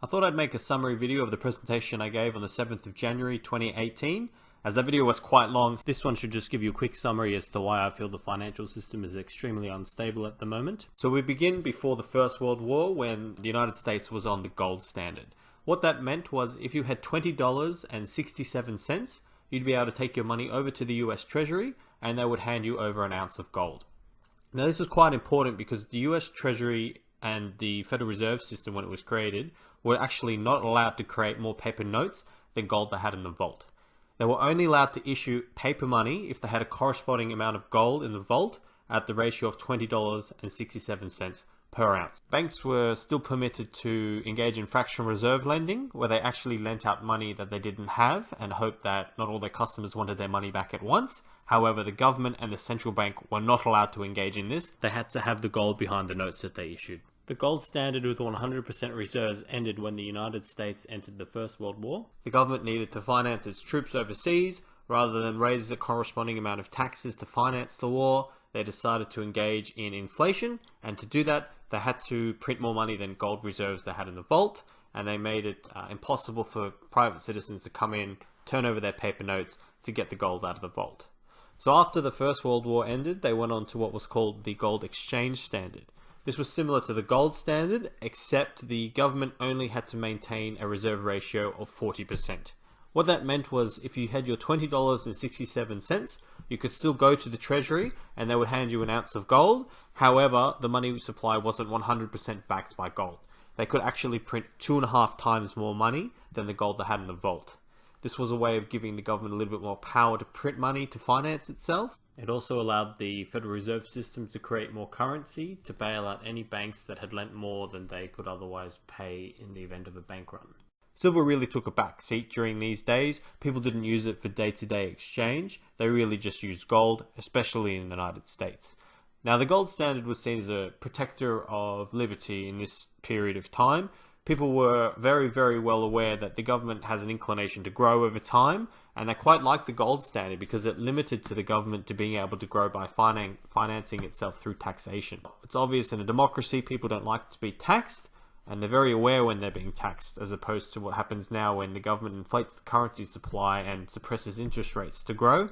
thought I'd make a summary video of the presentation I gave on the 7th of January 2018. As that video was quite long, this one should just give you a quick summary as to why I feel the financial system is extremely unstable at the moment. So we begin before the First World War, when the United States was on the gold standard. What that meant was if you had $20.67, you'd be able to take your money over to the US Treasury and they would hand you over an ounce of gold. Now this was quite important because the US Treasury and the Federal Reserve System, when it was created, were actually not allowed to create more paper notes than gold they had in the vault. They were only allowed to issue paper money if they had a corresponding amount of gold in the vault at the ratio of $20.67 per ounce. Banks were still permitted to engage in fractional reserve lending, where they actually lent out money that they didn't have and hoped that not all their customers wanted their money back at once. However, the government and the central bank were not allowed to engage in this. They had to have the gold behind the notes that they issued. The gold standard with 100% reserves ended when the United States entered the First World War. The government needed to finance its troops overseas. Rather than raise a corresponding amount of taxes to finance the war, they decided to engage in inflation, and to do that, they had to print more money than gold reserves they had in the vault, and they made it impossible for private citizens to come in, turn over their paper notes to get the gold out of the vault. So after the First World War ended, they went on to what was called the gold exchange standard. This was similar to the gold standard, except the government only had to maintain a reserve ratio of 40%. What that meant was if you had your $20.67, you could still go to the Treasury and they would hand you an ounce of gold. However, the money supply wasn't 100% backed by gold. They could actually print 2.5 times more money than the gold they had in the vault. This was a way of giving the government a little bit more power to print money to finance itself. It also allowed the Federal Reserve System to create more currency to bail out any banks that had lent more than they could otherwise pay in the event of a bank run. Silver really took a back seat during these days. People didn't use it for day-to-day exchange. They really just used gold, especially in the United States. Now, the gold standard was seen as a protector of liberty in this period of time. People were very, very well aware that the government has an inclination to grow over time, and they quite liked the gold standard because it limited to the government to being able to grow by financing itself through taxation. It's obvious in a democracy, people don't like to be taxed, and they're very aware when they're being taxed, as opposed to what happens now when the government inflates the currency supply and suppresses interest rates to grow.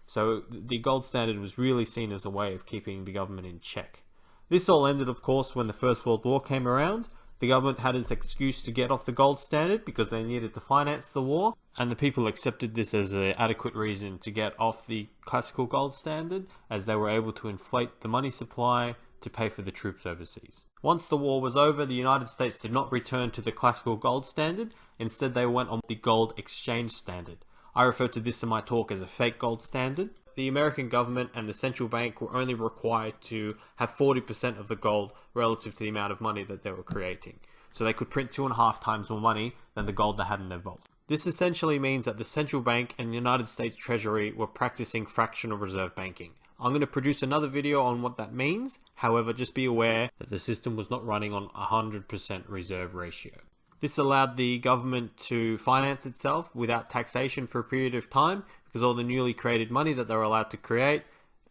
So the gold standard was really seen as a way of keeping the government in check. This all ended, of course, when the First World War came around. The government had its excuse to get off the gold standard because they needed to finance the war, and the people accepted this as an adequate reason to get off the classical gold standard, as they were able to inflate the money supply to pay for the troops overseas. Once the war was over, the United States did not return to the classical gold standard. Instead, they went on the gold exchange standard. I refer to this in my talk as a fake gold standard. The American government and the central bank were only required to have 40% of the gold relative to the amount of money that they were creating. So they could print 2.5 times more money than the gold they had in their vault. This essentially means that the central bank and the United States Treasury were practicing fractional reserve banking. I'm going to produce another video on what that means. However, just be aware that the system was not running on 100% reserve ratio. This allowed the government to finance itself without taxation for a period of time, because all the newly created money that they were allowed to create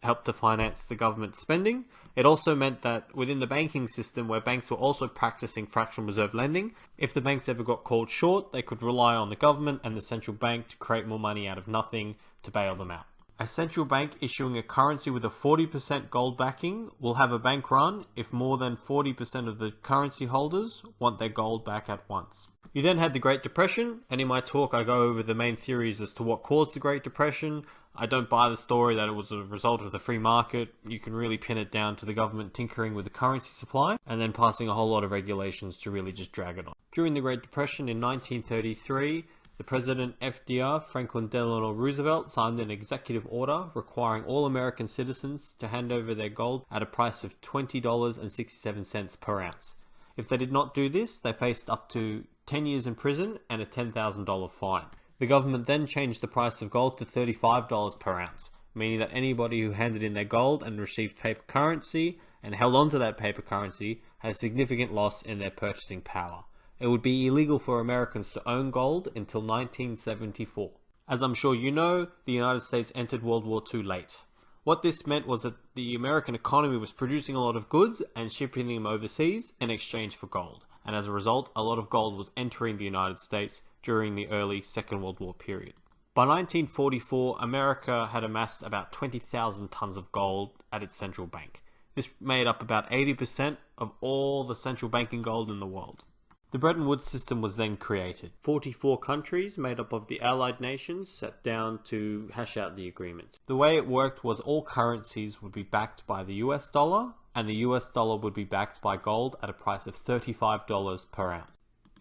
helped to finance the government spending. It also meant that within the banking system, where banks were also practicing fractional reserve lending, if the banks ever got called short, they could rely on the government and the central bank to create more money out of nothing to bail them out. A central bank issuing a currency with a 40% gold backing will have a bank run if more than 40% of the currency holders want their gold back at once. You then had the Great Depression, and in my talk I go over the main theories as to what caused the Great Depression. I don't buy the story that it was a result of the free market. You can really pin it down to the government tinkering with the currency supply and then passing a whole lot of regulations to really just drag it on. During the Great Depression in 1933, the President FDR, Franklin Delano Roosevelt, signed an executive order requiring all American citizens to hand over their gold at a price of $20.67 per ounce. If they did not do this, they faced up to 10 years in prison and a $10,000 fine. The government then changed the price of gold to $35 per ounce, meaning that anybody who handed in their gold and received paper currency and held on to that paper currency had a significant loss in their purchasing power. It would be illegal for Americans to own gold until 1974. As I'm sure you know, the United States entered World War II late. What this meant was that the American economy was producing a lot of goods and shipping them overseas in exchange for gold. and as a result, a lot of gold was entering the United States during the early Second World War period. By 1944, America had amassed about 20,000 tons of gold at its central bank. This made up about 80% of all the central banking gold in the world. The Bretton Woods system was then created. 44 countries made up of the Allied nations sat down to hash out the agreement. The way it worked was all currencies would be backed by the US dollar, and the US dollar would be backed by gold at a price of $35 per ounce.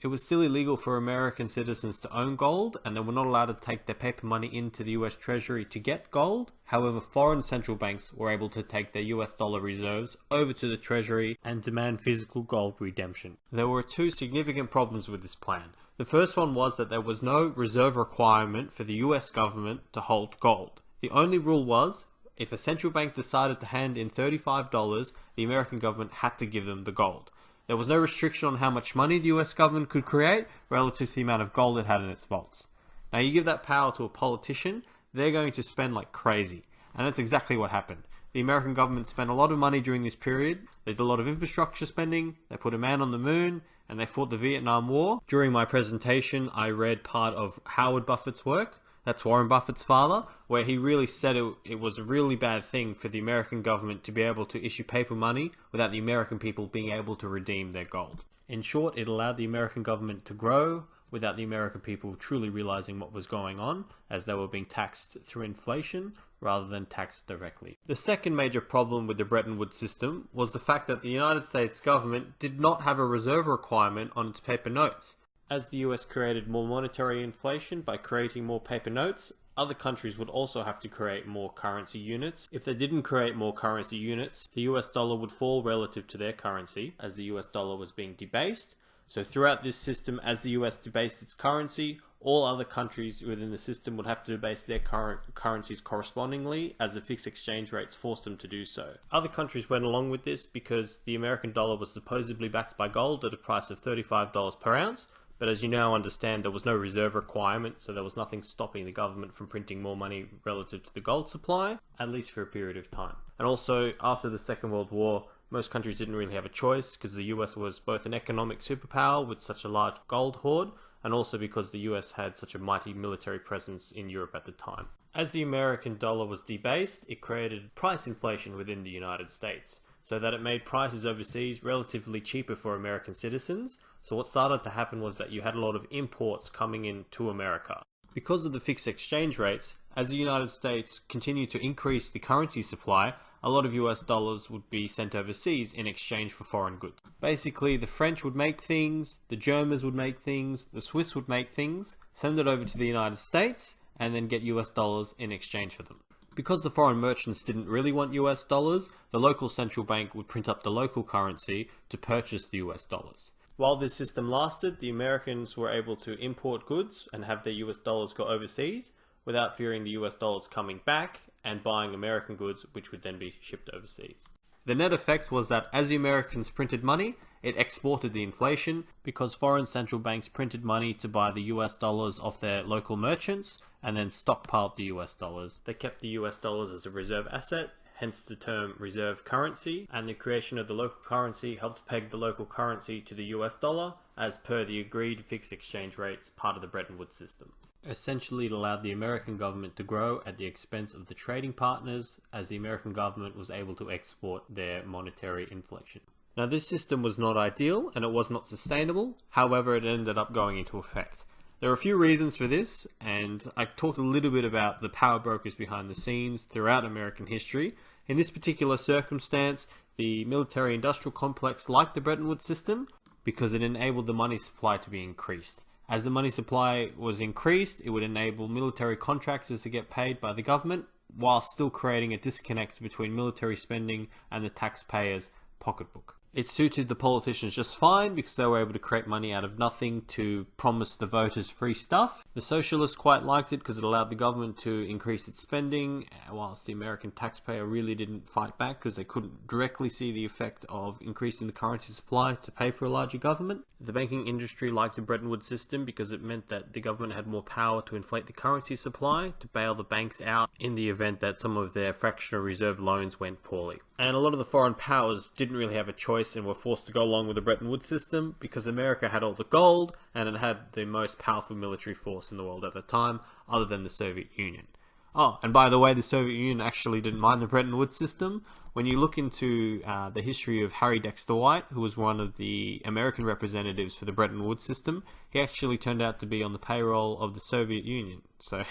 It was still illegal for American citizens to own gold, and they were not allowed to take their paper money into the US Treasury to get gold. However, foreign central banks were able to take their US dollar reserves over to the Treasury and demand physical gold redemption. There were two significant problems with this plan. The first one was that there was no reserve requirement for the US government to hold gold. The only rule was, if a central bank decided to hand in $35, the American government had to give them the gold. There was no restriction on how much money the US government could create relative to the amount of gold it had in its vaults. Now you give that power to a politician, they're going to spend like crazy. And that's exactly what happened. The American government spent a lot of money during this period. They did a lot of infrastructure spending, they put a man on the moon, and they fought the Vietnam War. During my presentation, I read part of Howard Buffett's work. That's Warren Buffett's father, where he really said it was a really bad thing for the American government to be able to issue paper money without the American people being able to redeem their gold. In short, it allowed the American government to grow without the American people truly realizing what was going on, as they were being taxed through inflation rather than taxed directly. The second major problem with the Bretton Woods system was the fact that the United States government did not have a reserve requirement on its paper notes. As the US created more monetary inflation by creating more paper notes, other countries would also have to create more currency units. If they didn't create more currency units, the US dollar would fall relative to their currency, as the US dollar was being debased. So throughout this system, as the US debased its currency, all other countries within the system would have to debase their current currencies correspondingly, as the fixed exchange rates forced them to do so. Other countries went along with this because the American dollar was supposedly backed by gold at a price of $35 per ounce, but as you now understand, there was no reserve requirement, so there was nothing stopping the government from printing more money relative to the gold supply, at least for a period of time. And also, after the Second World War, most countries didn't really have a choice because the US was both an economic superpower with such a large gold hoard, and also because the US had such a mighty military presence in Europe at the time. As the American dollar was debased, it created price inflation within the United States, so that it made prices overseas relatively cheaper for American citizens. So what started to happen was that you had a lot of imports coming into America. Because of the fixed exchange rates, as the United States continued to increase the currency supply, a lot of US dollars would be sent overseas in exchange for foreign goods. Basically, the French would make things, the Germans would make things, the Swiss would make things, send it over to the United States, and then get US dollars in exchange for them. Because the foreign merchants didn't really want US dollars, the local central bank would print up the local currency to purchase the US dollars. While this system lasted, the Americans were able to import goods and have their US dollars go overseas without fearing the US dollars coming back and buying American goods, which would then be shipped overseas. The net effect was that as the Americans printed money, it exported the inflation because foreign central banks printed money to buy the US dollars off their local merchants and then stockpiled the US dollars. They kept the US dollars as a reserve asset, hence the term reserve currency, and the creation of the local currency helped peg the local currency to the US dollar as per the agreed fixed exchange rates, part of the Bretton Woods system. Essentially, it allowed the American government to grow at the expense of the trading partners, as the American government was able to export their monetary inflation. Now, this system was not ideal and it was not sustainable, however it ended up going into effect. There are a few reasons for this, and I talked a little bit about the power brokers behind the scenes throughout American history. In this particular circumstance, the military-industrial complex liked the Bretton Woods system because it enabled the money supply to be increased. As the money supply was increased, it would enable military contractors to get paid by the government while still creating a disconnect between military spending and the taxpayer's pocketbook. It suited the politicians just fine because they were able to create money out of nothing to promise the voters free stuff. The socialists quite liked it because it allowed the government to increase its spending, whilst the American taxpayer really didn't fight back because they couldn't directly see the effect of increasing the currency supply to pay for a larger government. The banking industry liked the Bretton Woods system because it meant that the government had more power to inflate the currency supply to bail the banks out in the event that some of their fractional reserve loans went poorly. And a lot of the foreign powers didn't really have a choice choice and were forced to go along with the Bretton Woods system because America had all the gold and it had the most powerful military force in the world at the time, other than the Soviet Union. Oh, and by the way, the Soviet Union actually didn't mind the Bretton Woods system. When you look into the history of Harry Dexter White, who was one of the American representatives for the Bretton Woods system, he actually turned out to be on the payroll of the Soviet Union. So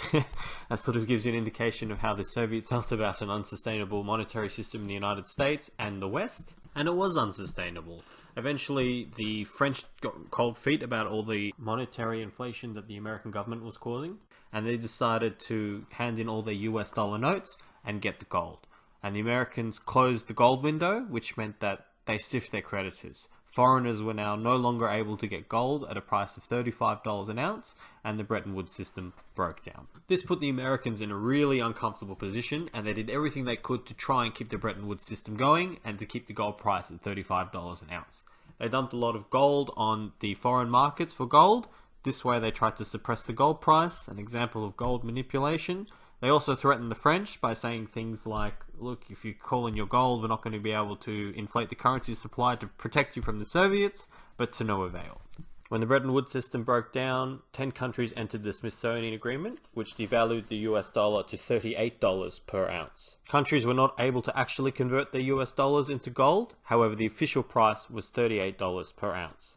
that sort of gives you an indication of how the Soviets felt about an unsustainable monetary system in the United States and the West. And it was unsustainable. Eventually, the French got cold feet about all the monetary inflation that the American government was causing, and they decided to hand in all their US dollar notes and get the gold. And the Americans closed the gold window, which meant that they stiffed their creditors. Foreigners were now no longer able to get gold at a price of $35 an ounce, and the Bretton Woods system broke down. This put the Americans in a really uncomfortable position, and they did everything they could to try and keep the Bretton Woods system going and to keep the gold price at $35 an ounce. They dumped a lot of gold on the foreign markets for gold. This way they tried to suppress the gold price, an example of gold manipulation. They also threatened the French by saying things like, look, if you call in your gold, we're not going to be able to inflate the currency supply to protect you from the Soviets, but to no avail. When the Bretton Woods system broke down, 10 countries entered the Smithsonian Agreement, which devalued the US dollar to $38 per ounce. Countries were not able to actually convert their US dollars into gold, however the official price was $38 per ounce.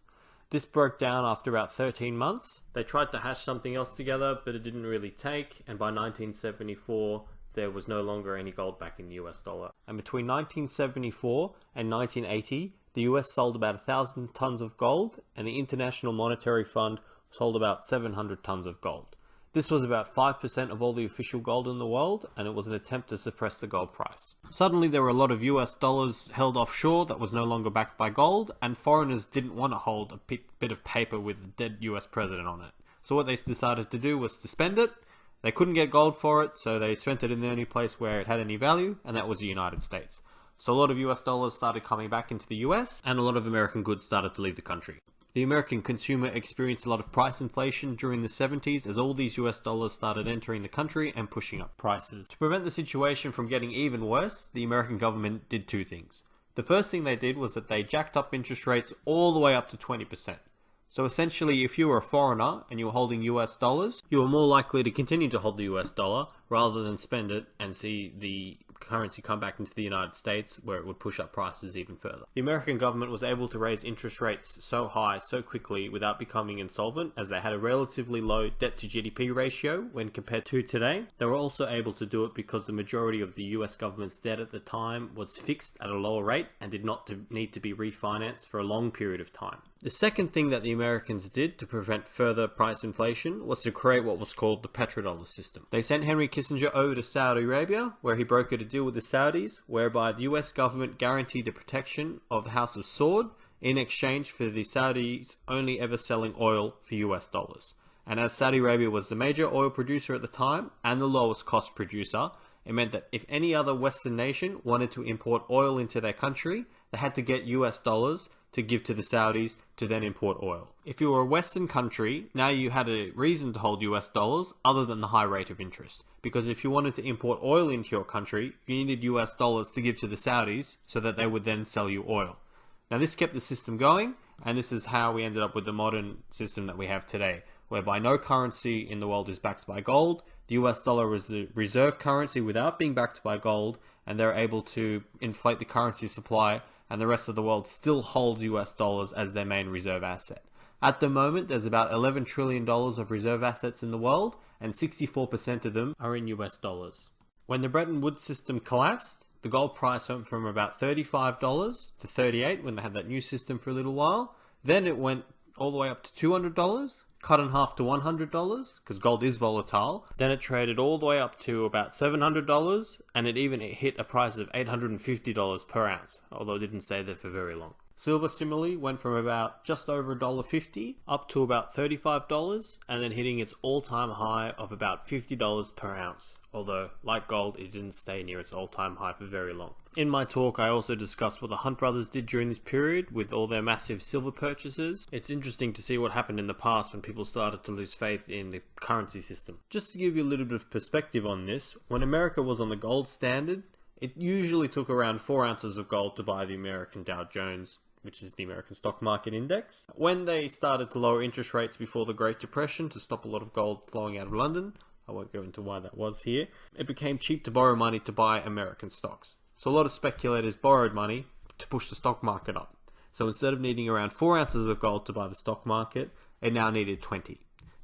This broke down after about 13 months. They tried to hash something else together, but it didn't really take, and by 1974, there was no longer any gold back in the US dollar. And between 1974 and 1980, the US sold about 1,000 tons of gold, and the International Monetary Fund sold about 700 tons of gold. This was about 5% of all the official gold in the world, and it was an attempt to suppress the gold price. Suddenly there were a lot of US dollars held offshore that was no longer backed by gold, and foreigners didn't want to hold a bit of paper with a dead US president on it. So what they decided to do was to spend it. They couldn't get gold for it, so they spent it in the only place where it had any value, and that was the United States. So a lot of US dollars started coming back into the US, and a lot of American goods started to leave the country. The American consumer experienced a lot of price inflation during the 70s as all these US dollars started entering the country and pushing up prices. To prevent the situation from getting even worse, the American government did two things. The first thing they did was that they jacked up interest rates all the way up to 20%. So essentially, if you were a foreigner and you were holding US dollars, you were more likely to continue to hold the US dollar rather than spend it and see the currency come back into the United States, where it would push up prices even further. The American government was able to raise interest rates so high so quickly without becoming insolvent, as they had a relatively low debt to GDP ratio when compared to today. They were also able to do it because the majority of the US government's debt at the time was fixed at a lower rate and did not need to be refinanced for a long period of time. The second thing that the Americans did to prevent further price inflation was to create what was called the petrodollar system. They sent Henry Kissinger over to Saudi Arabia, where he brokered a deal with the Saudis, whereby the US government guaranteed the protection of the House of Saud in exchange for the Saudis only ever selling oil for US dollars. And as Saudi Arabia was the major oil producer at the time and the lowest cost producer, it meant that if any other Western nation wanted to import oil into their country, they had to get US dollars to give to the Saudis to then import oil. If you were a Western country, now you had a reason to hold US dollars other than the high rate of interest. Because if you wanted to import oil into your country, you needed US dollars to give to the Saudis so that they would then sell you oil. Now this kept the system going, and this is how we ended up with the modern system that we have today, whereby no currency in the world is backed by gold. The US dollar is the reserve currency without being backed by gold, and they're able to inflate the currency supply, and the rest of the world still holds US dollars as their main reserve asset. At the moment, there's about $11 trillion of reserve assets in the world, and 64% of them are in US dollars. When the Bretton Woods system collapsed, the gold price went from about $35 to $38 when they had that new system for a little while. Then it went all the way up to $200, cut in half to $100, because gold is volatile. Then it traded all the way up to about $700, and it even hit a price of $850 per ounce, although it didn't stay there for very long. Silver similarly went from about just over $1.50 up to about $35, and then hitting its all-time high of about $50 per ounce, although like gold it didn't stay near its all-time high for very long. In my talk I also discussed what the Hunt brothers did during this period with all their massive silver purchases. It's interesting to see what happened in the past when people started to lose faith in the currency system. Just to give you a little bit of perspective on this, when America was on the gold standard, It usually took around 4 ounces of gold to buy the American Dow Jones, which is the American stock market index. When they started to lower interest rates before the Great Depression to stop a lot of gold flowing out of London, I won't go into why that was here, it became cheap to borrow money to buy American stocks. So a lot of speculators borrowed money to push the stock market up. So instead of needing around 4 ounces of gold to buy the stock market, it now needed 20.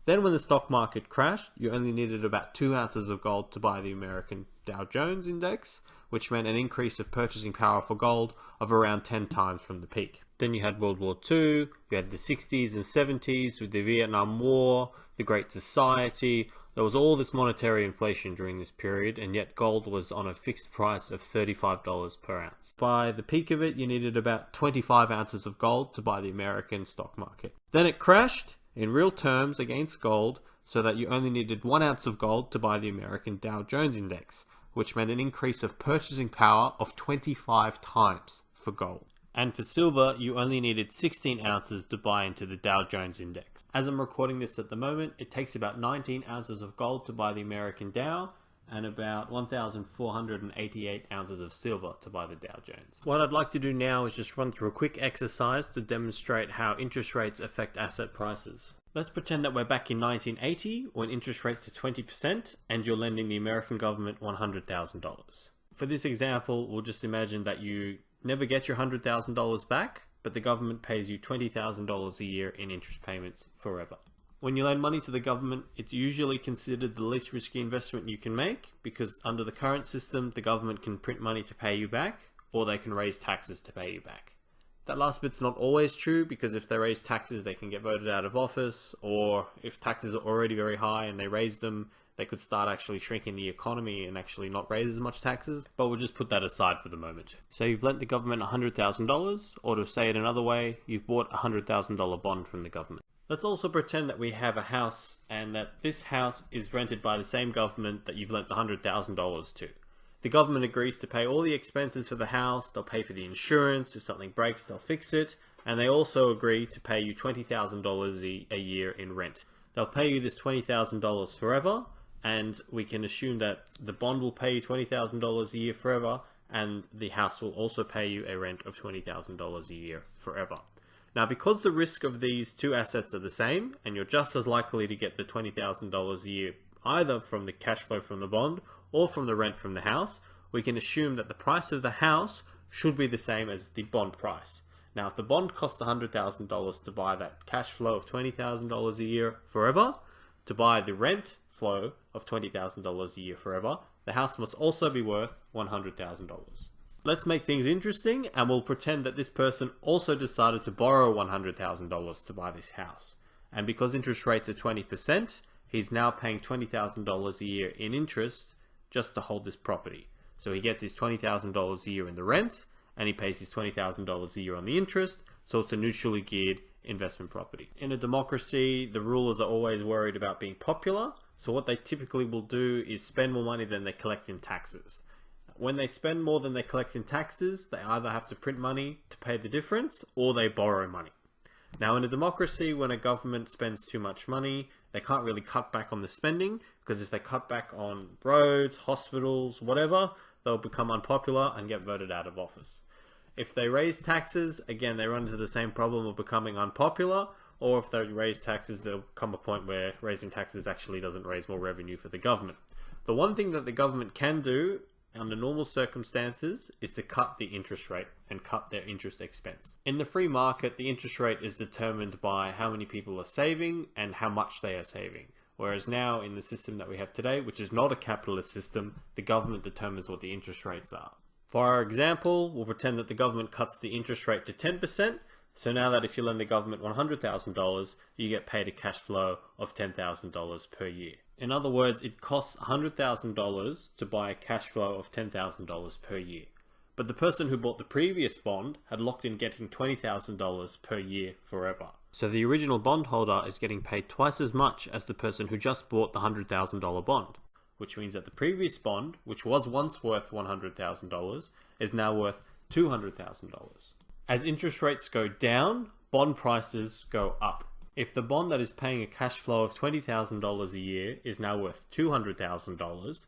Then when the stock market crashed, you only needed about 2 ounces of gold to buy the American Dow Jones index, which meant an increase of purchasing power for gold of around 10 times from the peak. Then you had World War II, you had the 60s and 70s with the Vietnam War, the Great Society. There was all this monetary inflation during this period, and yet gold was on a fixed price of $35 per ounce. By the peak of it, you needed about 25 ounces of gold to buy the American stock market. Then it crashed in real terms against gold, so that you only needed 1 ounce of gold to buy the American Dow Jones index, which meant an increase of purchasing power of 25 times for gold. And for silver, you only needed 16 ounces to buy into the Dow Jones index. As I'm recording this at the moment, it takes about 19 ounces of gold to buy the American Dow and about 1,488 ounces of silver to buy the Dow Jones. What I'd like to do now is just run through a quick exercise to demonstrate how interest rates affect asset prices. Let's pretend that we're back in 1980 when interest rates are 20% and you're lending the American government $100,000. For this example, we'll just imagine that you never get your $100,000 back, but the government pays you $20,000 a year in interest payments forever. When you lend money to the government, it's usually considered the least risky investment you can make, because under the current system, the government can print money to pay you back, or they can raise taxes to pay you back. That last bit's not always true, because if they raise taxes, they can get voted out of office, or if taxes are already very high and they raise them, they could start actually shrinking the economy and actually not raise as much taxes. But we'll just put that aside for the moment. So you've lent the government $100,000, or to say it another way, you've bought a $100,000 bond from the government. Let's also pretend that we have a house and that this house is rented by the same government that you've lent the $100,000 to. The government agrees to pay all the expenses for the house, they'll pay for the insurance, if something breaks they'll fix it, and they also agree to pay you $20,000 a year in rent. They'll pay you this $20,000 forever, and we can assume that the bond will pay you $20,000 a year forever, and the house will also pay you a rent of $20,000 a year forever. Now, because the risk of these two assets are the same, and you're just as likely to get the $20,000 a year either from the cash flow from the bond or from the rent from the house, we can assume that the price of the house should be the same as the bond price. Now, if the bond costs $100,000 to buy that cash flow of $20,000 a year forever, to buy the rent flow of $20,000 a year forever, the house must also be worth $100,000. Let's make things interesting, and we'll pretend that this person also decided to borrow $100,000 to buy this house. And because interest rates are 20%, he's now paying $20,000 a year in interest just to hold this property. So he gets his $20,000 a year in the rent, and he pays his $20,000 a year on the interest, so it's a neutrally geared investment property. In a democracy, the rulers are always worried about being popular, so what they typically will do is spend more money than they collect in taxes. When they spend more than they collect in taxes, they either have to print money to pay the difference, or they borrow money. Now, in a democracy, when a government spends too much money, they can't really cut back on the spending, because if they cut back on roads, hospitals, whatever, they'll become unpopular and get voted out of office. If they raise taxes, again, they run into the same problem of becoming unpopular, or if they raise taxes, there'll come a point where raising taxes actually doesn't raise more revenue for the government. The one thing that the government can do under normal circumstances is to cut the interest rate and cut their interest expense. In the free market, the interest rate is determined by how many people are saving and how much they are saving. Whereas now in the system that we have today, which is not a capitalist system, the government determines what the interest rates are. For our example, we'll pretend that the government cuts the interest rate to 10%. So now that if you lend the government $100,000, you get paid a cash flow of $10,000 per year. In other words, it costs $100,000 to buy a cash flow of $10,000 per year. But the person who bought the previous bond had locked in getting $20,000 per year forever. So the original bondholder is getting paid twice as much as the person who just bought the $100,000 bond, which means that the previous bond, which was once worth $100,000, is now worth $200,000. As interest rates go down, bond prices go up. If the bond that is paying a cash flow of $20,000 a year is now worth $200,000,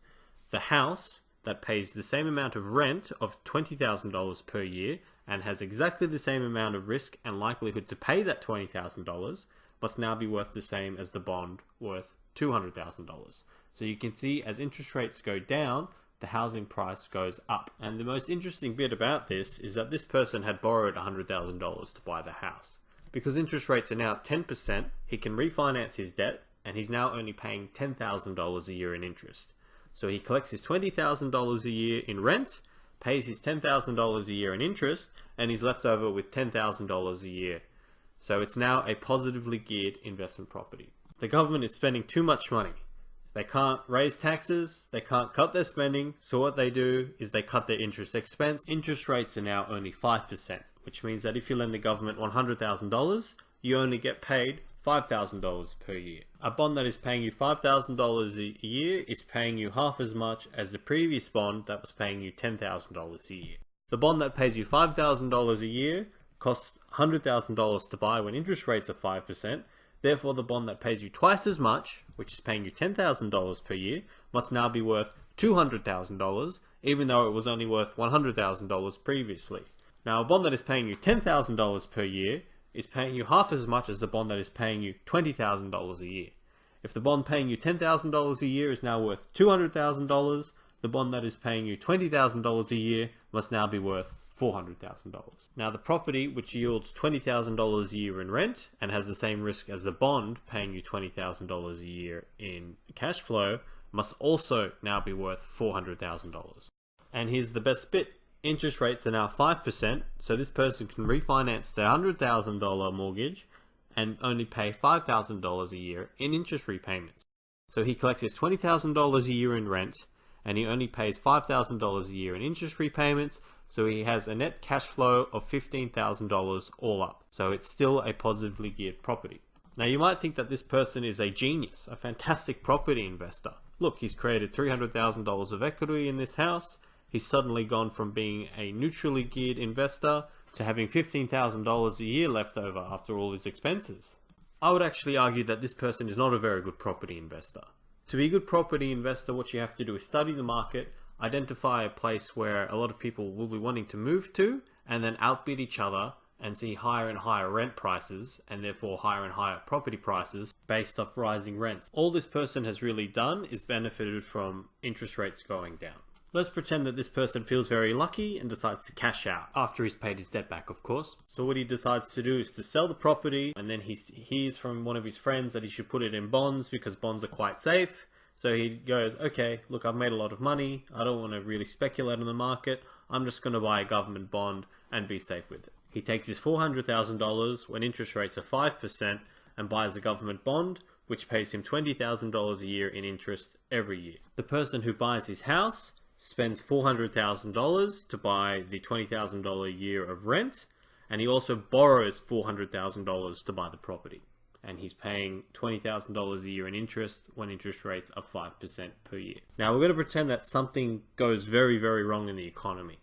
the house that pays the same amount of rent of $20,000 per year and has exactly the same amount of risk and likelihood to pay that $20,000 must now be worth the same as the bond worth $200,000. So you can see as interest rates go down, the housing price goes up. And the most interesting bit about this is that this person had borrowed $100,000 to buy the house. Because interest rates are now 10%, he can refinance his debt and he's now only paying $10,000 a year in interest. So he collects his $20,000 a year in rent, pays his $10,000 a year in interest, and he's left over with $10,000 a year. So it's now a positively geared investment property. The government is spending too much money. They can't raise taxes, they can't cut their spending, so what they do is they cut their interest expense. Interest rates are now only 5%, which means that if you lend the government $100,000, you only get paid $5,000 per year. A bond that is paying you $5,000 a year is paying you half as much as the previous bond that was paying you $10,000 a year. The bond that pays you $5,000 a year costs $100,000 to buy when interest rates are 5%. Therefore, the bond that pays you twice as much, which is paying you $10,000 per year, must now be worth $200,000, even though it was only worth $100,000 previously. Now, a bond that is paying you $10,000 per year is paying you half as much as the bond that is paying you $20,000 a year. If the bond paying you $10,000 a year is now worth $200,000, the bond that is paying you $20,000 a year must now be worth $400,000. Now, the property which yields $20,000 a year in rent and has the same risk as the bond paying you $20,000 a year in cash flow must also now be worth $400,000. And here's the best bit. Interest rates are now 5%, so this person can refinance their $100,000 mortgage and only pay $5,000 a year in interest repayments. So he collects his $20,000 a year in rent and he only pays $5,000 a year in interest repayments, so he has a net cash flow of $15,000 all up. So it's still a positively geared property. Now you might think that this person is a genius, a fantastic property investor. Look, he's created $300,000 of equity in this house. He's suddenly gone from being a neutrally geared investor to having $15,000 a year left over after all his expenses. I would actually argue that this person is not a very good property investor. To be a good property investor, what you have to do is study the market, identify a place where a lot of people will be wanting to move to, and then outbid each other and see higher and higher rent prices, and therefore higher and higher property prices based off rising rents. All this person has really done is benefited from interest rates going down. Let's pretend that this person feels very lucky and decides to cash out, after he's paid his debt back, of course. So what he decides to do is to sell the property, and then he hears from one of his friends that he should put it in bonds because bonds are quite safe. So he goes, okay, look, I've made a lot of money. I don't want to really speculate on the market. I'm just going to buy a government bond and be safe with it. He takes his $400,000 when interest rates are 5% and buys a government bond, which pays him $20,000 a year in interest every year. The person who buys his house spends $400,000 to buy the $20,000 a year of rent, and he also borrows $400,000 to buy the property. And he's paying $20,000 a year in interest when interest rates are 5% per year. Now we're going to pretend that something goes very, very wrong in the economy.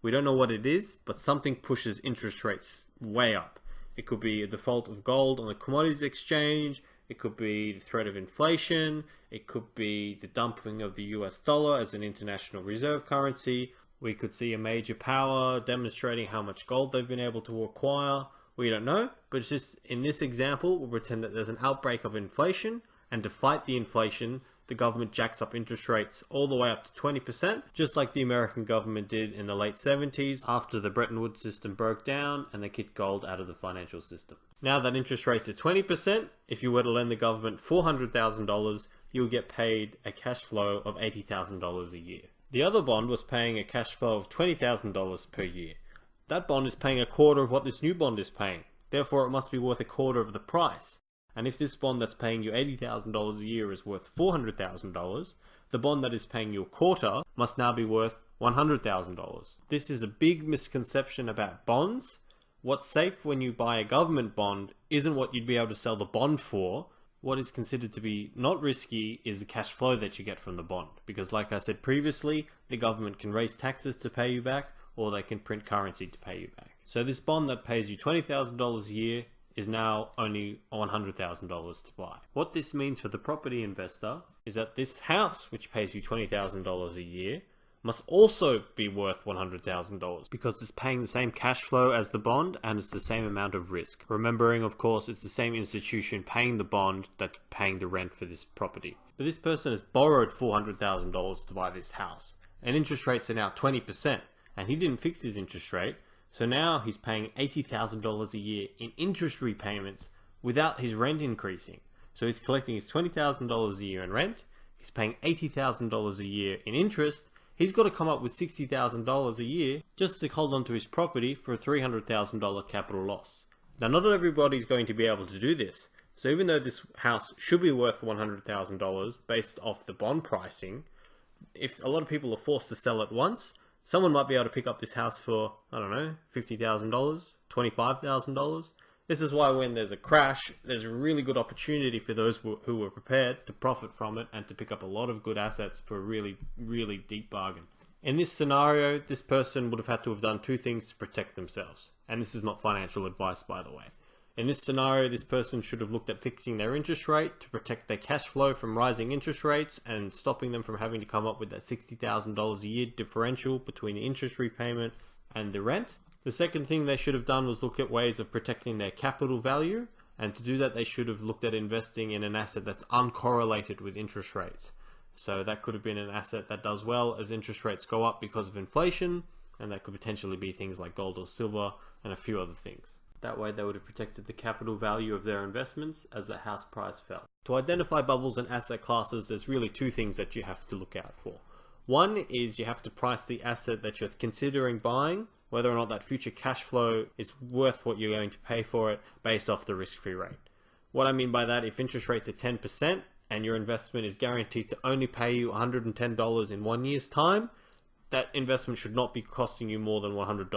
We don't know what it is, but something pushes interest rates way up. It could be a default of gold on the commodities exchange. It could be the threat of inflation. It could be the dumping of the US dollar as an international reserve currency. We could see a major power demonstrating how much gold they've been able to acquire. We don't know, but it's just in this example, we'll pretend that there's an outbreak of inflation, and to fight the inflation, the government jacks up interest rates all the way up to 20%, just like the American government did in the late 70s after the Bretton Woods system broke down and they kicked gold out of the financial system. Now that interest rates are 20%, if you were to lend the government $400,000, you'll get paid a cash flow of $80,000 a year. The other bond was paying a cash flow of $20,000 per year. That bond is paying a quarter of what this new bond is paying. Therefore, it must be worth a quarter of the price. And if this bond that's paying you $80,000 a year is worth $400,000, the bond that is paying you a quarter must now be worth $100,000. This is a big misconception about bonds. What's safe when you buy a government bond isn't what you'd be able to sell the bond for. What is considered to be not risky is the cash flow that you get from the bond. Because like I said previously, the government can raise taxes to pay you back, or they can print currency to pay you back. So this bond that pays you $20,000 a year is now only $100,000 to buy. What this means for the property investor is that this house, which pays you $20,000 a year, must also be worth $100,000 because it's paying the same cash flow as the bond and it's the same amount of risk. Remembering, of course, it's the same institution paying the bond that's paying the rent for this property. But this person has borrowed $400,000 to buy this house, and interest rates are now 20%, and he didn't fix his interest rate, so now he's paying $80,000 a year in interest repayments without his rent increasing. So he's collecting his $20,000 a year in rent, he's paying $80,000 a year in interest, he's got to come up with $60,000 a year just to hold on to his property for a $300,000 capital loss. Now, not everybody's going to be able to do this. So even though this house should be worth $100,000 based off the bond pricing, if a lot of people are forced to sell at once, someone might be able to pick up this house for, I don't know, $50,000, $25,000. This is why when there's a crash, there's a really good opportunity for those who were prepared to profit from it and to pick up a lot of good assets for a really, really deep bargain. In this scenario, this person would have had to have done two things to protect themselves. And this is not financial advice, by the way. In this scenario, this person should have looked at fixing their interest rate to protect their cash flow from rising interest rates and stopping them from having to come up with that $60,000 a year differential between the interest repayment and the rent. The second thing they should have done was look at ways of protecting their capital value, and to do that they should have looked at investing in an asset that's uncorrelated with interest rates. So that could have been an asset that does well as interest rates go up because of inflation, and that could potentially be things like gold or silver and a few other things. That way they would have protected the capital value of their investments as the house price fell. To identify bubbles in asset classes, there's really two things that you have to look out for. One is you have to price the asset that you're considering buying, whether or not that future cash flow is worth what you're going to pay for it based off the risk-free rate. What I mean by that, if interest rates are 10% and your investment is guaranteed to only pay you $110 in 1 year's time, that investment should not be costing you more than $100.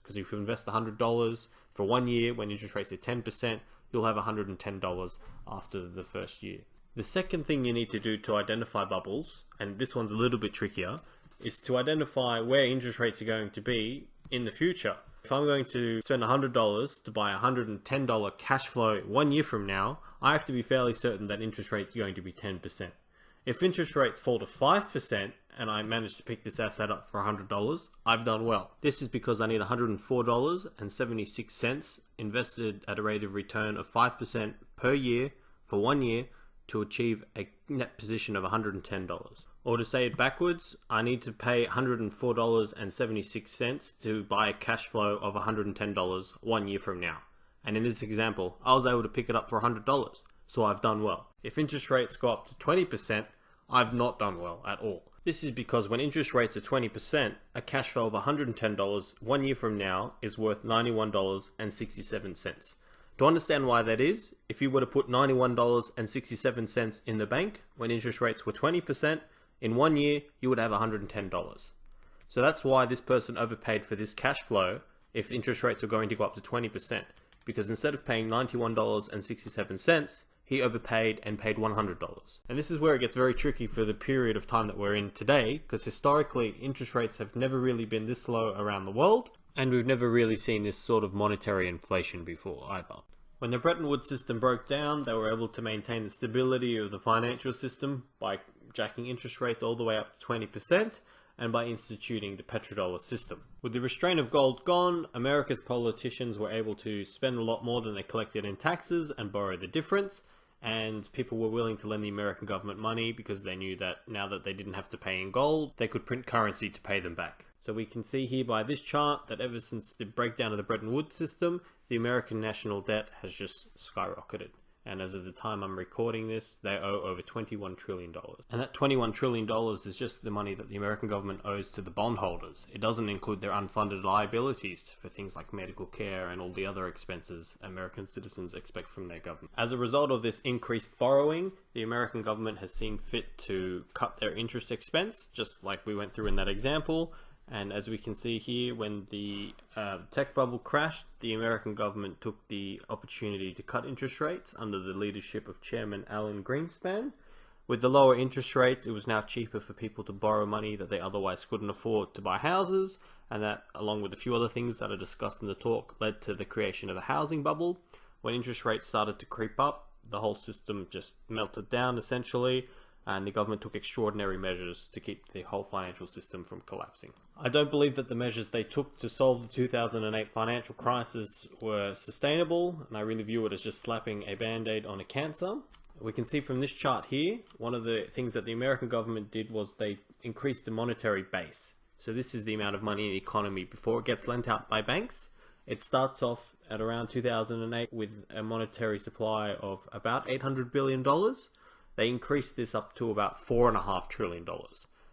Because if you invest $100 for 1 year when interest rates are 10%, you'll have $110 after the first year. The second thing you need to do to identify bubbles, and this one's a little bit trickier, is to identify where interest rates are going to be in the future. If I'm going to spend $100 to buy a $110 cash flow 1 year from now, I have to be fairly certain that interest rates are going to be 10%. If interest rates fall to 5% and I manage to pick this asset up for $100, I've done well. This is because I need $104.76 invested at a rate of return of 5% per year for 1 year to achieve a net position of $110. Or to say it backwards, I need to pay $104.76 to buy a cash flow of $110 1 year from now. And in this example, I was able to pick it up for $100, so I've done well. If interest rates go up to 20%, I've not done well at all. This is because when interest rates are 20%, a cash flow of $110 1 year from now is worth $91.67. To understand why that is, if you were to put $91.67 in the bank when interest rates were 20%, in 1 year you would have $110. So that's why this person overpaid for this cash flow if interest rates are going to go up to 20%, because instead of paying $91.67, he overpaid and paid $100. And this is where it gets very tricky for the period of time that we're in today, because historically interest rates have never really been this low around the world, and we've never really seen this sort of monetary inflation before either. When the Bretton Woods system broke down, they were able to maintain the stability of the financial system by jacking interest rates all the way up to 20% and by instituting the petrodollar system. With the restraint of gold gone, America's politicians were able to spend a lot more than they collected in taxes and borrow the difference, and people were willing to lend the American government money because they knew that now that they didn't have to pay in gold, they could print currency to pay them back. So we can see here by this chart that ever since the breakdown of the Bretton Woods system, the American national debt has just skyrocketed. And as of the time I'm recording this, they owe over $21 trillion. And that $21 trillion is just the money that the American government owes to the bondholders. It doesn't include their unfunded liabilities for things like medical care and all the other expenses American citizens expect from their government. As a result of this increased borrowing, the American government has seen fit to cut their interest expense, just like we went through in that example. And as we can see here, when the tech bubble crashed, the American government took the opportunity to cut interest rates under the leadership of Chairman Alan Greenspan. With the lower interest rates, it was now cheaper for people to borrow money that they otherwise couldn't afford to buy houses, and that, along with a few other things that are discussed in the talk, led to the creation of the housing bubble. When interest rates started to creep up, the whole system just melted down essentially. and the government took extraordinary measures to keep the whole financial system from collapsing. I don't believe that the measures they took to solve the 2008 financial crisis were sustainable, and I really view it as just slapping a band-aid on a cancer. We can see from this chart here, one of the things that the American government did was they increased the monetary base. So this is the amount of money in the economy before it gets lent out by banks. It starts off at around 2008 with a monetary supply of about $800 billion. They increased this up to about $4.5 trillion.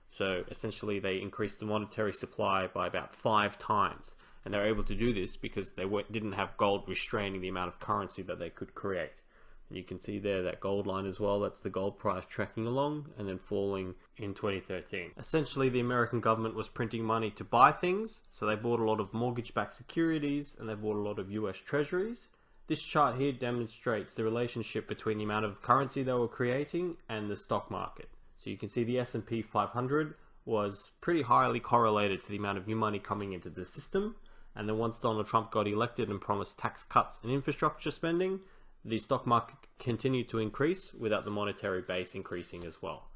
So essentially they increased the monetary supply by about 5 times. And they're able to do this because they didn't have gold restraining the amount of currency that they could create. And you can see there that gold line as well, that's the gold price tracking along and then falling in 2013. Essentially the American government was printing money to buy things, so they bought a lot of mortgage-backed securities and they bought a lot of US treasuries. This chart here demonstrates the relationship between the amount of currency they were creating and the stock market. So you can see the S&P 500 was pretty highly correlated to the amount of new money coming into the system. And then once Donald Trump got elected and promised tax cuts and infrastructure spending, the stock market continued to increase without the monetary base increasing as well.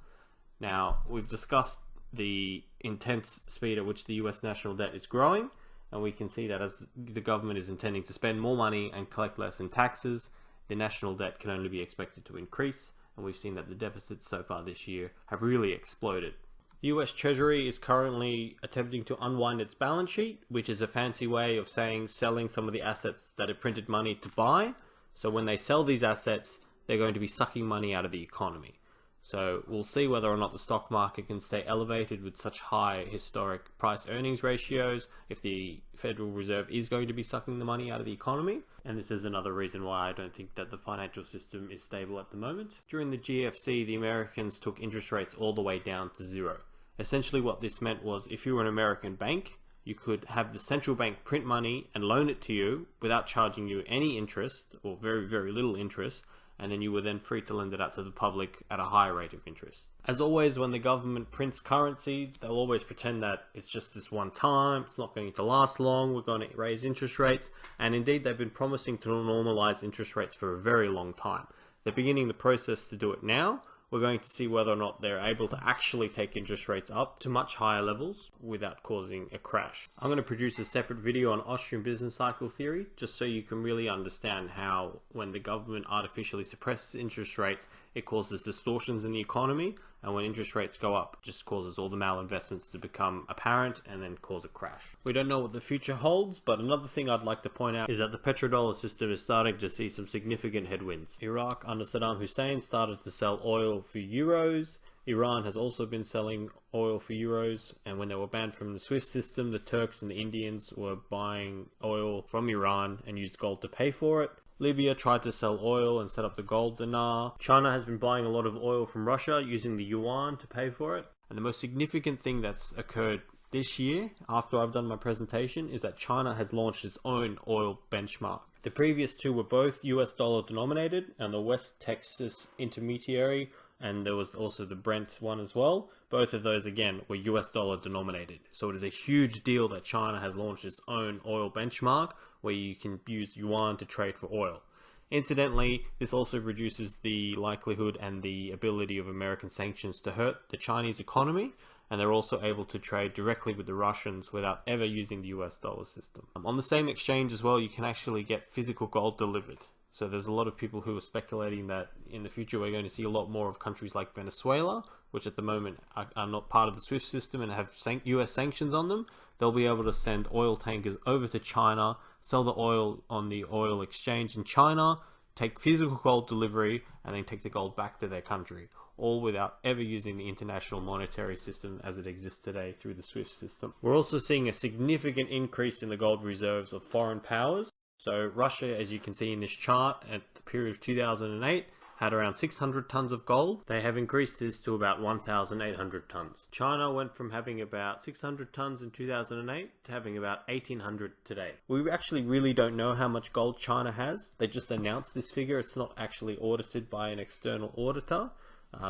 Now, we've discussed the intense speed at which the US national debt is growing. And we can see that as the government is intending to spend more money and collect less in taxes, the national debt can only be expected to increase. And we've seen that the deficits so far this year have really exploded. The US Treasury is currently attempting to unwind its balance sheet, which is a fancy way of saying selling some of the assets that it printed money to buy. So when they sell these assets, they're going to be sucking money out of the economy. So we'll see whether or not the stock market can stay elevated with such high historic price earnings ratios if the Federal Reserve is going to be sucking the money out of the economy. And this is another reason why I don't think that the financial system is stable at the moment. During the GFC, the Americans took interest rates all the way down to 0. Essentially what this meant was if you were an American bank, you could have the central bank print money and loan it to you without charging you any interest or very, very little interest. And then you were then free to lend it out to the public at a higher rate of interest. As always, when the government prints currency, they'll always pretend that it's just this one time, it's not going to last long, we're going to raise interest rates, and indeed they've been promising to normalize interest rates for a very long time. They're beginning the process to do it now. We're going to see whether or not they're able to actually take interest rates up to much higher levels without causing a crash. I'm going to produce a separate video on Austrian business cycle theory, just so you can really understand how when the government artificially suppresses interest rates, it causes distortions in the economy, and when interest rates go up, it just causes all the malinvestments to become apparent and then cause a crash. We don't know what the future holds, but another thing I'd like to point out is that the petrodollar system is starting to see some significant headwinds. Iraq under Saddam Hussein started to sell oil for euros. Iran has also been selling oil for euros, and when they were banned from the SWIFT system, the Turks and the Indians were buying oil from Iran and used gold to pay for it. Libya tried to sell oil and set up the gold dinar. China has been buying a lot of oil from Russia using the yuan to pay for it. And the most significant thing that's occurred this year, after I've done my presentation, is that China has launched its own oil benchmark. The previous two were both US dollar denominated, and the West Texas Intermediary, and there was also the Brent one as well. Both of those, again, were US dollar denominated. So it is a huge deal that China has launched its own oil benchmark where you can use yuan to trade for oil. Incidentally, this also reduces the likelihood and the ability of American sanctions to hurt the Chinese economy, and they're also able to trade directly with the Russians without ever using the US dollar system. On the same exchange as well, you can actually get physical gold delivered. So there's a lot of people who are speculating that in the future we're going to see a lot more of countries like Venezuela, which at the moment are not part of the SWIFT system and have US sanctions on them. They'll be able to send oil tankers over to China, sell the oil on the oil exchange in China, take physical gold delivery, and then take the gold back to their country, all without ever using the international monetary system as it exists today through the SWIFT system. We're also seeing a significant increase in the gold reserves of foreign powers. So Russia, as you can see in this chart, at the period of 2008, had around 600 tons of gold. They have increased this to about 1,800 tons. China went from having about 600 tons in 2008 to having about 1,800 today. We actually really don't know how much gold China has. They just announced this figure. It's not actually audited by an external auditor.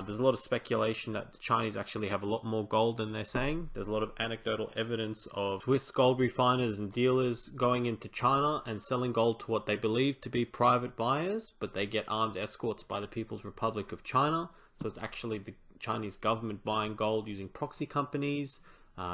There's a lot of speculation that the Chinese actually have a lot more gold than they're saying. There's a lot of anecdotal evidence of Swiss gold refiners and dealers going into China and selling gold to what they believe to be private buyers, but they get armed escorts by the People's Republic of China. So it's actually the Chinese government buying gold using proxy companies.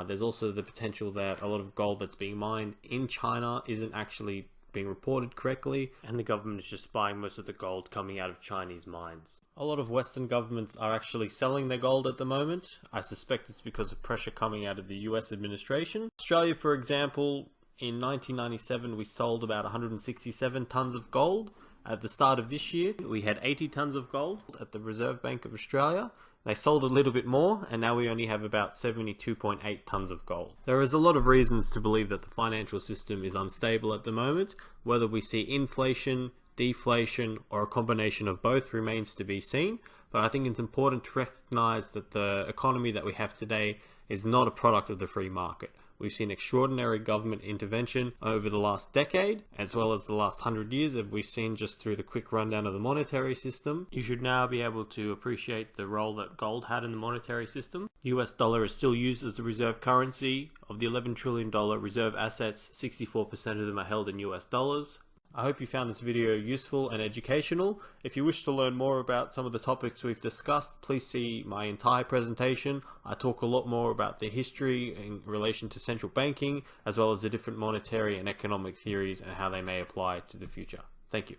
There's also the potential that a lot of gold that's being mined in China isn't actually being reported correctly, and the government is just buying most of the gold coming out of Chinese mines. A lot of Western governments are actually selling their gold at the moment. I suspect it's because of pressure coming out of the US administration. Australia, for example, in 1997 we sold about 167 tons of gold. At the start of this year we had 80 tons of gold at the Reserve Bank of Australia. They sold a little bit more, and now we only have about 72.8 tons of gold. There is a lot of reasons to believe that the financial system is unstable at the moment. Whether we see inflation, deflation, or a combination of both remains to be seen, but I think it's important to recognize that the economy that we have today is not a product of the free market. We've seen extraordinary government intervention over the last decade, as well as the last 100 years, as we've seen just through the quick rundown of the monetary system. You should now be able to appreciate the role that gold had in the monetary system. The US dollar is still used as the reserve currency. Of the $11 trillion reserve assets, 64% of them are held in US dollars. I hope you found this video useful and educational. If you wish to learn more about some of the topics we've discussed, please see my entire presentation. I talk a lot more about the history in relation to central banking, as well as the different monetary and economic theories and how they may apply to the future. Thank you.